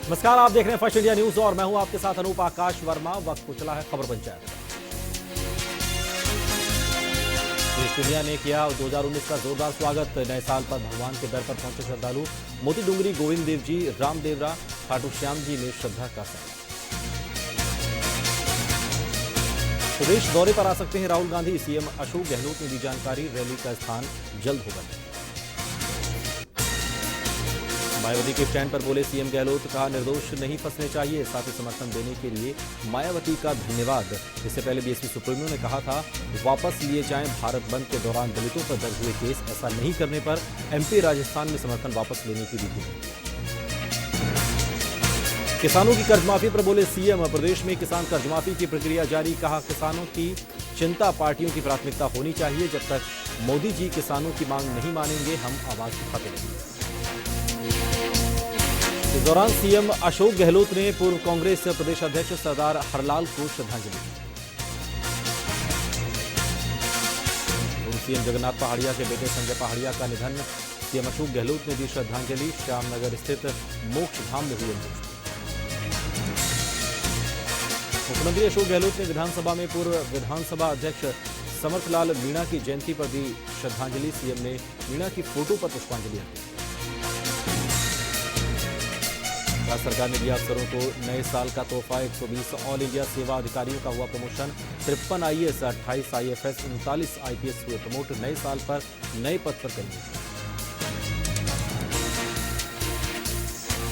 नमस्कार, आप देख रहे हैं फर्स्ट इंडिया न्यूज और मैं हूं आपके साथ अनूप आकाश वर्मा। वक्त को चला है खबर पंचायत का। देश दुनिया ने किया 2019 का जोरदार स्वागत। नए साल पर भगवान के दर पर पहुंचे श्रद्धालु। मोती डूंगरी, गोविंद देव जी, रामदेवरा, खाटू श्याम जी में श्रद्धा का संग। प्रदेश दौरे पर आ सकते हैं राहुल गांधी। सीएम अशोक गहलोत ने दी जानकारी। रैली का स्थान जल्द होगा। मायावती के स्टैंड पर बोले सीएम गहलोत, कहा निर्दोष नहीं फंसने चाहिए। साथ ही समर्थन देने के लिए मायावती का धन्यवाद। इससे पहले बीएसपी सुप्रीमो ने कहा था वापस लिए जाएं भारत बंद के दौरान दलितों पर दर्ज हुए केस। ऐसा नहीं करने पर एमपी राजस्थान में समर्थन वापस लेने की विधि नहीं। किसानों की कर्जमाफी पर बोले सीएम, प्रदेश में किसान कर्जमाफी की प्रक्रिया जारी। कहा किसानों की चिंता पार्टियों की प्राथमिकता होनी चाहिए। जब तक मोदी जी किसानों की मांग नहीं मानेंगे हम आवाज उठाते रहेंगे। इस दौरान सीएम अशोक गहलोत ने पूर्व कांग्रेस प्रदेश अध्यक्ष सरदार हरलाल को श्रद्धांजलि दी। पूर्व सीएम जगन्नाथ पहाड़िया के बेटे संजय पहाड़िया का निधन। सीएम अशोक गहलोत ने दी श्रद्धांजलि। श्यामनगर स्थित मोक्ष धाम में हुई अंत्येष्टि। मुख्यमंत्री अशोक गहलोत ने विधानसभा में पूर्व विधानसभा अध्यक्ष समर्थलाल मीणा की जयंती पर दी श्रद्धांजलि। सीएम ने मीणा की फोटो पर पुष्पांजलि अर्पित। राज्य सरकार ने दिया अफसरों को नए साल का तोहफा। 120 ऑल इंडिया सेवा अधिकारियों का हुआ प्रमोशन। 53 आईएएस, 28 आईएफएस, 39 आईपीएस हुए प्रमोट। नए साल पर नए पद पर करेंगे।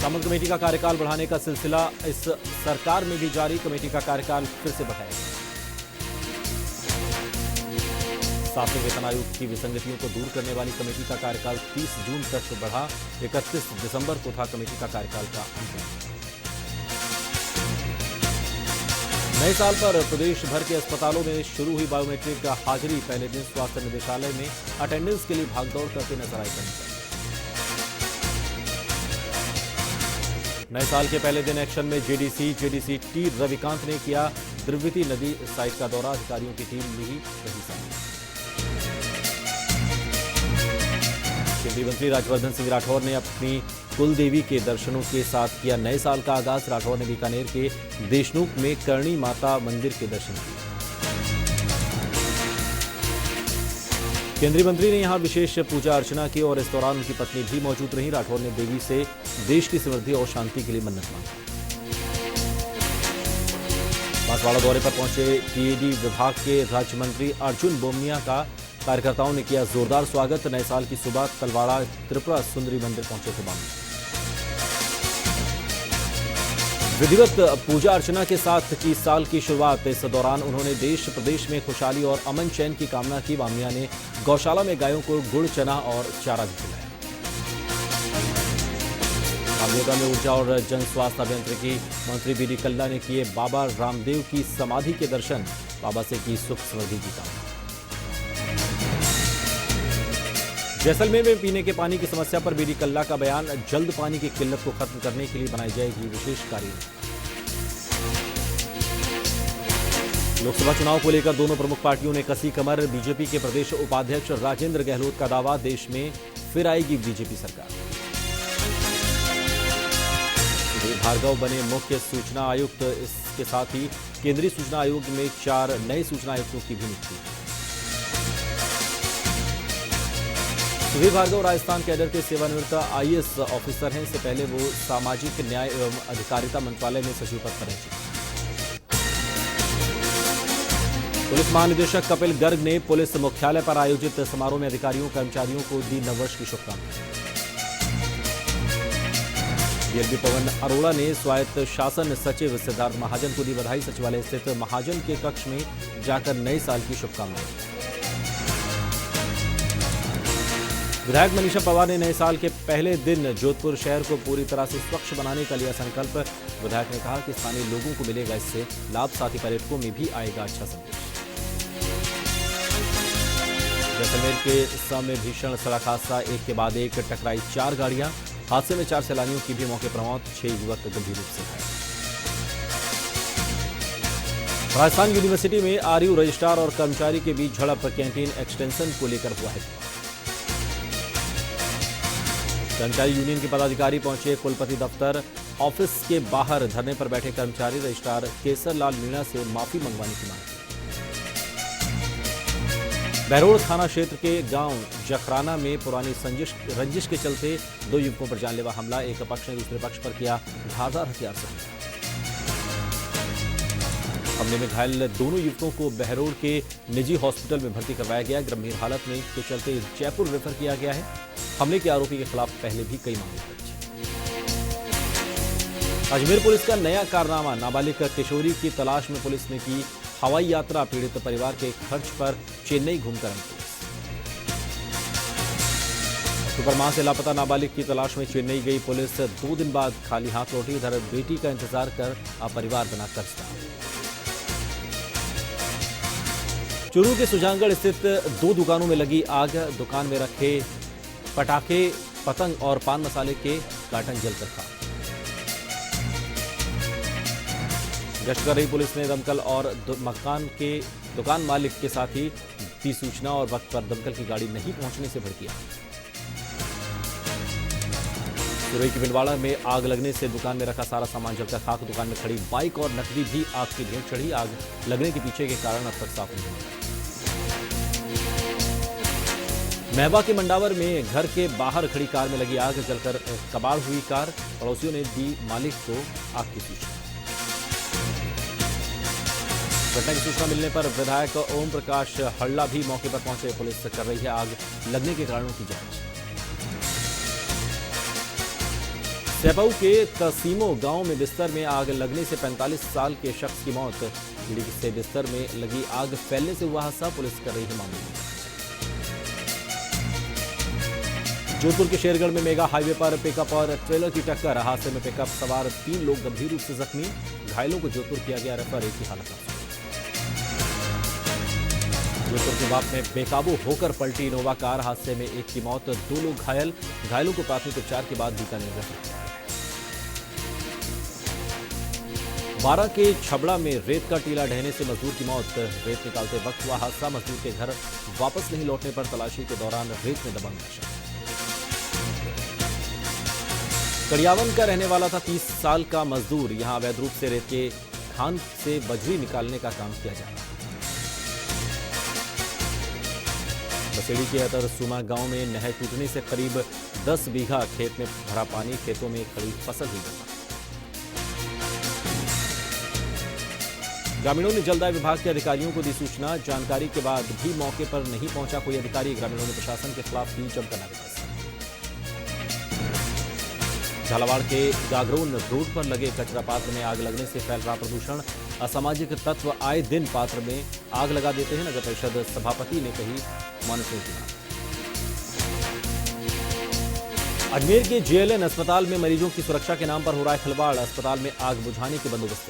सामंत कमेटी का कार्यकाल बढ़ाने का सिलसिला इस सरकार में भी जारी। कमेटी का कार्यकाल फिर से बढ़ाया। 7वें वेतन आयोग की विसंगतियों को दूर करने वाली कमेटी का कार्यकाल 30 जून तक बढ़ा। 31 दिसंबर को था कमेटी का कार्यकाल का अंत। नए साल पर प्रदेश भर के अस्पतालों में शुरू हुई बायोमेट्रिक हाजिरी। पहले दिन स्वास्थ्य निदेशालय में अटेंडेंस के लिए भागदौड़ करते नजर आए कर्मचारी। नए साल के पहले दिन एक्शन में जेडीसी टी रविकांत ने किया द्रव्यवती नदी साइट का दौरा। अधिकारियों की टीम भी रही शामिल। केंद्रीय मंत्री राज्यवर्धन सिंह राठौर ने अपनी कुलदेवी के दर्शनों के साथ किया नए साल का आगाज। राठौर ने बीकानेर के देशनुख में करणी माता मंदिर के दर्शन किए। केंद्रीय मंत्री ने यहां विशेष पूजा अर्चना की और इस दौरान उनकी पत्नी भी मौजूद रही। राठौर ने देवी से देश की समृद्धि और शांति के लिए मन्नत मांगी। बांसवाड़ा दौरे पर पहुंचे पीएडी विभाग के राज्य मंत्री अर्जुन बोमनिया का कार्यकर्ताओं ने किया जोरदार स्वागत। नए साल की सुबह तलवाड़ा त्रिपुरा सुंदरी मंदिर पहुंचे थे बामनी। विधिवत पूजा अर्चना के साथ की साल की शुरुआत। इस दौरान उन्होंने देश प्रदेश में खुशहाली और अमन चैन की कामना की। बामनिया ने गौशाला में गायों को गुड़, चना और चारा भी खिलाया। बामनिया में ऊर्जा और जन स्वास्थ्य अभियांत्रिकी मंत्री बीडी कल्ला ने किए बाबा रामदेव की समाधि के दर्शन। बाबा से की सुख समृद्धि की कामना। जैसलमेर में पीने के पानी की समस्या पर बीडी कल्ला का बयान। जल्द पानी की किल्लत को खत्म करने के लिए बनाई जाएगी विशेष कार्ययोजना। लोकसभा चुनाव को लेकर दोनों प्रमुख पार्टियों ने कसी कमर। बीजेपी के प्रदेश उपाध्यक्ष राजेंद्र गहलोत का दावा, देश में फिर आएगी बीजेपी सरकार। सुधीर भार्गव बने मुख्य सूचना आयुक्त। इसके साथ ही केंद्रीय सूचना आयोग में 4 नए सूचना आयुक्तों की भी नियुक्ति। सुधीर भार्गव राजस्थान कैडर के सेवानिवृत्त आईएएस ऑफिसर हैं। इससे पहले वो सामाजिक न्याय एवं अधिकारिता मंत्रालय में सचिव पद पर रह चुके। पुलिस महानिदेशक कपिल गर्ग ने पुलिस मुख्यालय पर आयोजित समारोह में अधिकारियों कर्मचारियों को दी नववर्ष की शुभकामनाएं। डीएलपी पवन अरोड़ा ने स्वायत्त शासन सचिव सिद्धार्थ महाजन को दी बधाई। सचिवालय स्थित महाजन के कक्ष में जाकर नए साल की शुभकामनाएं। विधायक मनीषा पवार ने नए साल के पहले दिन जोधपुर शहर को पूरी तरह से स्वच्छ बनाने का लिया संकल्प। विधायक ने कहा कि स्थानीय लोगों को मिलेगा इससे लाभ, साथ ही पर्यटकों में भी आएगा अच्छा संदेश। जैसलमेर के सम में भीषण सड़क हादसा। एक के बाद एक टकराई 4 गाड़ियां। हादसे में 4 सैलानियों की भी मौके पर मौत। 6 युवक गंभीर रूप से घायल। राजस्थान यूनिवर्सिटी में आरयू रजिस्ट्रार और कर्मचारी के बीच झड़प। कैंटीन एक्सटेंशन को लेकर हुआ है। कर्मचारी यूनियन के पदाधिकारी पहुंचे कुलपति दफ्तर। ऑफिस के बाहर धरने पर बैठे कर्मचारी रजिस्ट्रार केसर लाल मीणा से माफी मंगवाने की मांग की। बहरोड़ थाना क्षेत्र के गांव जखराना में पुरानी रंजिश के चलते 2 युवकों पर जानलेवा हमला। एक पक्ष ने दूसरे पक्ष पर किया धारदार हथियार से हमले में घायल दोनों युवकों को बहरोड़ के निजी हॉस्पिटल में भर्ती करवाया गया। गंभीर हालत में के चलते जयपुर रेफर किया गया है। हमले के आरोपी के खिलाफ पहले भी कई मामले दर्ज। अजमेर पुलिस का नया कारनामा, नाबालिग किशोरी की तलाश में पुलिस ने की हवाई यात्रा। पीड़ित परिवार के खर्च पर चेन्नई घूमकर आई पुलिस। अक्टूबर माह से लापता नाबालिग की तलाश में चेन्नई गई पुलिस 2 दिन बाद खाली हाथ लौटी। इधर बेटी का इंतजार कर परिवार बना कर्जदार। चूरू के सुजानगढ़ स्थित 2 दुकानों में लगी आग। दुकान में रखे पटाखे, पतंग और पान मसाले के कार्टन जलकर खाक। गश्त कर रही पुलिस ने दमकल और दुकान मालिक के साथ ही दी सूचना और वक्त पर दमकल की गाड़ी नहीं पहुंचने से भड़की आग। सुरई की बिलवाड़ा में आग लगने से दुकान में रखा सारा सामान जलकर खाक। दुकान में खड़ी बाइक और नकदी भी आग की भेंट चढ़ी। आग लगने के पीछे के कारण अब तक साफ नहीं हुआ। महबा के मंडावर में घर के बाहर खड़ी कार में लगी आग। जलकर कबाड़ हुई कार। पड़ोसियों ने दी मालिक को आग की सूचना। घटना की सूचना मिलने पर विधायक ओम प्रकाश हल्ला भी मौके पर पहुंचे। पुलिस कर रही है आग लगने के कारणों की जांच। सेपऊ के तसीमो गांव में बिस्तर में आग लगने से 45 साल के शख्स की मौत। पीड़ी से बिस्तर में लगी आग फैलने से हुआ हादसा। पुलिस कर रही है मामले की जांच। जोधपुर के शेरगढ़ में मेगा हाईवे पर पिकअप और ट्रेलर की टक्कर। हादसे में पिकअप सवार 3 लोग गंभीर रूप से जख्मी। घायलों को जोधपुर किया गया रेफर। एक की हालत नाजुक। जोधपुर के बाप में बेकाबू होकर पलटी इनोवा कार। हादसे में एक की मौत, 2 लोग घायल। घायलों को प्राथमिक उपचार के बाद बीकानेर रेफर किया। 12 के छबड़ा में रेत का टीला ढहने से मजदूर की मौत। रेत निकालते वक्त हुआ हादसा। मजदूर के घर वापस नहीं लौटने पर तलाशी के दौरान रेत में दबा नशा। कड़ियावन का रहने वाला था 30 साल का मजदूर। यहां अवैध रूप से रेत के खान से बजरी निकालने का काम किया जा रहा है। बसेड़ी के अतरसुमा गांव में नहर टूटने से करीब 10 बीघा खेत में भरा पानी। खेतों में खड़ी फसल हुई बर्बाद। ग्रामीणों ने जलदाय विभाग के अधिकारियों को दी सूचना। जानकारी के बाद भी मौके पर नहीं पहुंचा कोई अधिकारी। ग्रामीणों ने प्रशासन के खिलाफ की जमकर नारेबाजी। झालावाड़ के गागरोन रोड पर लगे कचरा पात्र में आग लगने से फैल रहा प्रदूषण। असामाजिक तत्व आए दिन पात्र में आग लगा देते हैं। नगर परिषद सभापति ने कही मॉनिटरिंग की बात। अजमेर के जेएलएन अस्पताल में मरीजों की सुरक्षा के नाम पर हो रहा है खिलवाड़। अस्पताल में आग बुझाने के बंदोबस्त।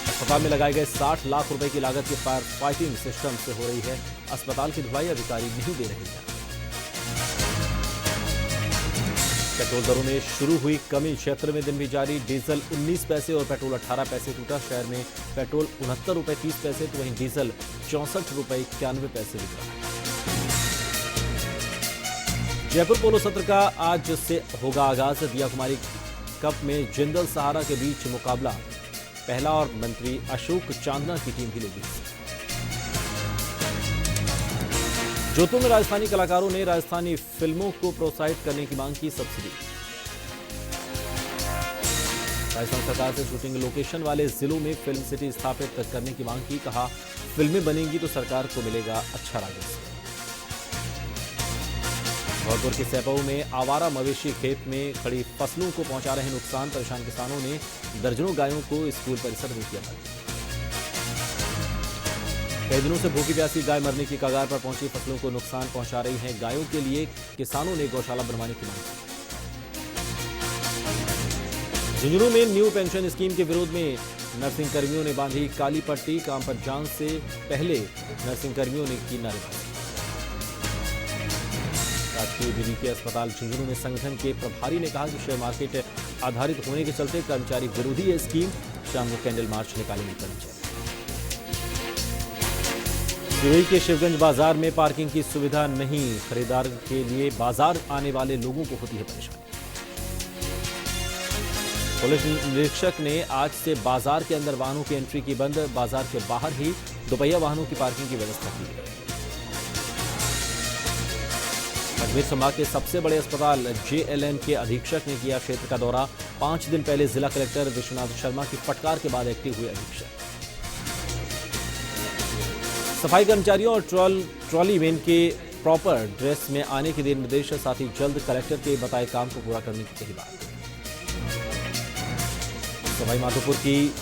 अस्पताल में लगाए गए 60 लाख रुपए की लागत के फायर फाइटिंग सिस्टम से हो रही है अस्पताल की धुलाई। अधिकारी नहीं दे रहे हैं। पेट्रोल दरों में शुरू हुई कमी। क्षेत्र में दिन भी जारी। डीजल 19 पैसे और पेट्रोल 18 पैसे टूटा। शहर में पेट्रोल 69 रुपए 30 पैसे तो वहीं डीजल 64 रुपए 91 पैसे बिक रहा है। जयपुर पोलो सत्र का आज से होगा आगाज। दिया कुमारी कप में जिंदल सहारा के बीच मुकाबला। पहला और मंत्री अशोक चांदना की टीम भी लेगी। जोधपुर में राजस्थानी कलाकारों ने राजस्थानी फिल्मों को प्रोत्साहित करने की मांग की सब्सिडी। राजस्थान सरकार से शूटिंग लोकेशन वाले जिलों में फिल्म सिटी स्थापित करने की मांग की। कहा फिल्में बनेंगी तो सरकार को मिलेगा अच्छा राजस्व। भरतपुर के सेपऊ में आवारा मवेशी खेत में खड़ी फसलों को पहुंचा रहे नुकसान। परेशान किसानों ने दर्जनों गायों को स्कूल परिसर में किया था। कई दिनों से भूखी प्यासी गाय मरने की कगार पर पहुंची। फसलों को नुकसान पहुंचा रही हैं। गायों के लिए किसानों ने गौशाला बनवाने की मांग की। झुंझुनू में न्यू पेंशन स्कीम के विरोध में नर्सिंग कर्मियों ने बांधी काली पट्टी। काम पर जाने से पहले नर्सिंग कर्मियों ने की नारेबाजी। राजकीय बीडीके अस्पताल झुंझुनू में संगठन के प्रभारी ने कहा कि शेयर मार्केट आधारित होने के चलते कर्मचारी विरोधी है स्कीम। शाम को कैंडल मार्च निकालेंगे कर्मचारी। सिवई के शिवगंज बाजार में पार्किंग की सुविधा नहीं। खरीदार के लिए बाजार आने वाले लोगों को होती है परेशानी। पुलिस निरीक्षक ने आज से बाजार के अंदर वाहनों की एंट्री की बंद, बाजार के बाहर ही दोपहिया वाहनों की पार्किंग की व्यवस्था की है। अजमेर संभाग के सबसे बड़े अस्पताल JLN के अधीक्षक ने किया क्षेत्र का दौरा। 5 दिन पहले जिला कलेक्टर विश्वनाथ शर्मा की फटकार के बाद एक्टिव हुए अधीक्षक। सफाई कर्मचारियों और ट्रॉली वैन के प्रॉपर ड्रेस में आने के दिए निर्देश, साथ ही जल्द कलेक्टर के बताए काम को पूरा करने की कही बात। सवाई माधोपुर की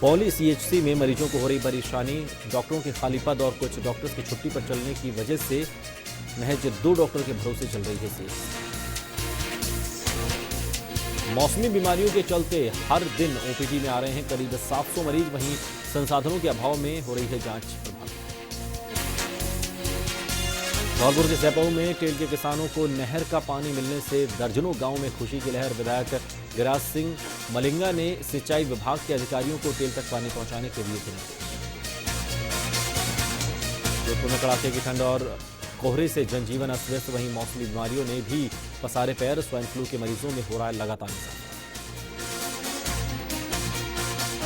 बौली CHC में मरीजों को हो रही परेशानी, डॉक्टरों के खाली पद और कुछ डॉक्टर्स की छुट्टी पर चलने की वजह से महज 2 डॉक्टर के भरोसे चल रही है CHC। मौसमी बीमारियों के चलते हर दिन OPD में आ रहे हैं करीब 700 मरीज, वहीं संसाधनों के अभाव में हो रही है जांच प्रभावित। धौलपुर के सैपऊ में टेल के किसानों को नहर का पानी मिलने से दर्जनों गांव में खुशी की लहर। विधायक गिराज सिंह मलिंगा ने सिंचाई विभाग के अधिकारियों को टेल तक पानी पहुंचाने के लिए निर्देश। जोधपुर में कड़ाके की ठंड और कोहरे से जनजीवन अस्त व्यस्त, वहीं मौसमी बीमारियों ने भी पसारे पैर। स्वाइन फ्लू के मरीजों में हो रहा है लगातार इजाफा।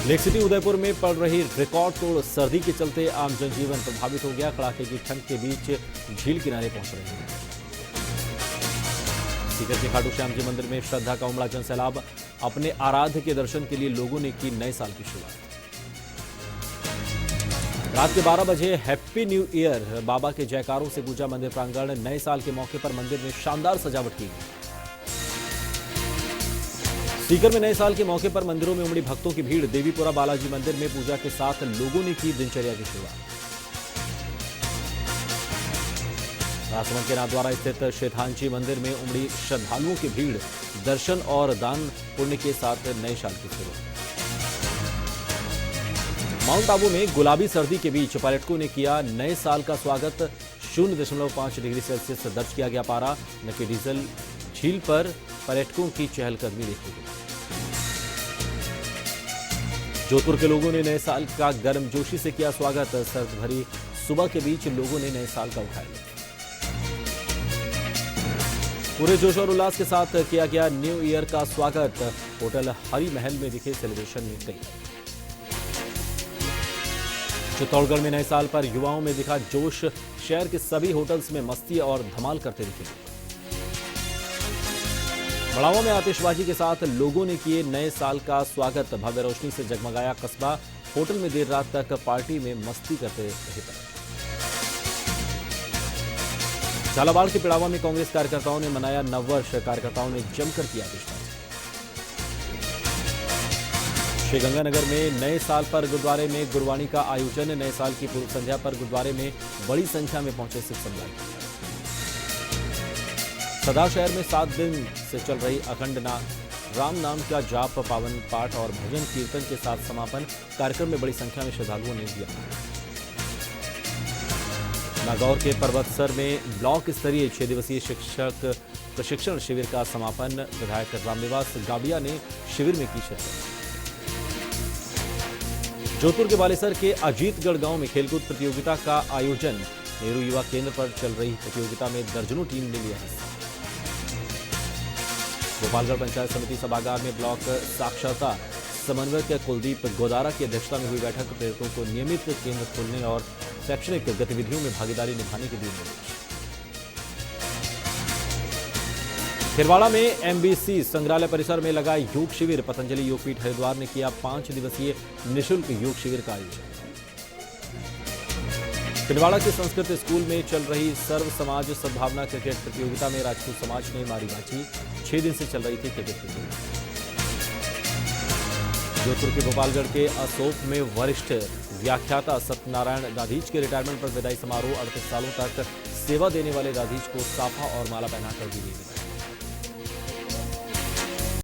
लेक सिटी उदयपुर में पड़ रही रिकॉर्ड तोड़ सर्दी के चलते आम जनजीवन प्रभावित हो गया। कड़ाके की ठंड के बीच झील किनारे पहुंच रहे हैं। सीकर के खाटू श्याम जी मंदिर में श्रद्धा का उमड़ा जनसैलाब। अपने आराध्य के दर्शन के लिए लोगों ने की नए साल की शुरुआत। रात के 12 बजे हैप्पी न्यू ईयर बाबा के जयकारों से गूंजा मंदिर प्रांगण। नए साल के मौके पर मंदिर में शानदार सजावट की गई। सीकर में नए साल के मौके पर मंदिरों में उमड़ी भक्तों की भीड़। देवीपुरा बालाजी मंदिर में पूजा के साथ लोगों ने की दिनचर्या की शुरुआत। राजसमंद के नाथद्वारा स्थित श्वेतांशी मंदिर में उमड़ी श्रद्धालुओं की भीड़। दर्शन और दान पुण्य के साथ नए साल की शुरुआत। माउंट आबू में गुलाबी सर्दी के बीच पर्यटकों ने किया नए साल का स्वागत। 0.5 डिग्री सेल्सियस दर्ज किया गया पारा। नकी डीजल झील पर पर्यटकों की चहलकदमी देखी गई। जोधपुर के लोगों ने नए साल का गर्मजोशी से किया स्वागत। सर्द भरी सुबह के बीच लोगों ने नए साल का उठाया लिया। पूरे जोश और उल्लास के साथ किया गया न्यू ईयर का स्वागत। होटल हरी महल में दिखे सेलिब्रेशन में कई। चित्तौड़गढ़ में नए साल पर युवाओं में दिखा जोश। शहर के सभी होटल्स में मस्ती और धमाल करते दिखे। मड़ावा में आतिशबाजी के साथ लोगों ने किए नए साल का स्वागत। भव्य रोशनी से जगमगाया कस्बा। होटल में देर रात तक पार्टी में मस्ती करते रहे। झालावाड़ के पिड़ावा में कांग्रेस कार्यकर्ताओं ने मनाया नववर्ष। कार्यकर्ताओं ने जमकर किया आतिशबाजी। श्रीगंगानगर में नए साल पर गुरुद्वारे में गुरबाणी का आयोजन। नए साल की पूर्व संध्या पर गुरुद्वारे में बड़ी संख्या में पहुंचे सिख समुदाय। सदा शहर में 7 दिन से चल रही अखंड राम नाम का जाप, पावन पाठ और भजन कीर्तन के साथ समापन। कार्यक्रम में बड़ी संख्या में श्रद्धालुओं ने दिया। नागौर के पर्वतसर में ब्लॉक स्तरीय 6 दिवसीय शिक्षक प्रशिक्षण शिविर का समापन। विधायक रामनिवास गाबिया ने शिविर में की शिरकत। जोधपुर के बालेसर के अजीतगढ़ गांव में खेलकूद प्रतियोगिता का आयोजन। नेहरू युवा केंद्र पर चल रही प्रतियोगिता में दर्जनों टीम ने लिया हिस्सा। गोपालगढ़ पंचायत समिति सभागार में ब्लॉक साक्षरता समन्वयक कुलदीप गोदारा की अध्यक्षता में हुई बैठक। प्रेरकों को नियमित केंद्र खोलने और शैक्षणिक गतिविधियों में भागीदारी निभाने के दिए निर्देश। खिरवाड़ा में MBC संग्रहालय परिसर में लगा योग शिविर। पतंजलि योगपीठ हरिद्वार ने किया 5 दिवसीय निःशुल्क योग शिविर का आयोजन। खिरवाड़ा के संस्कृत स्कूल में चल रही सर्व समाज सद्भावना क्रिकेट प्रतियोगिता में राजपूत समाज ने मारी बाजी। 6 दिन से चल रही थी क्रिकेट प्रतियोगिता। जोधपुर के गोपालगढ़ के असोप में वरिष्ठ व्याख्याता सत्यनारायण दाधीच के रिटायरमेंट पर विदाई समारोह। 38 सालों तक सेवा देने वाले दाधीच को साफा और माला पहनाकर दी गई।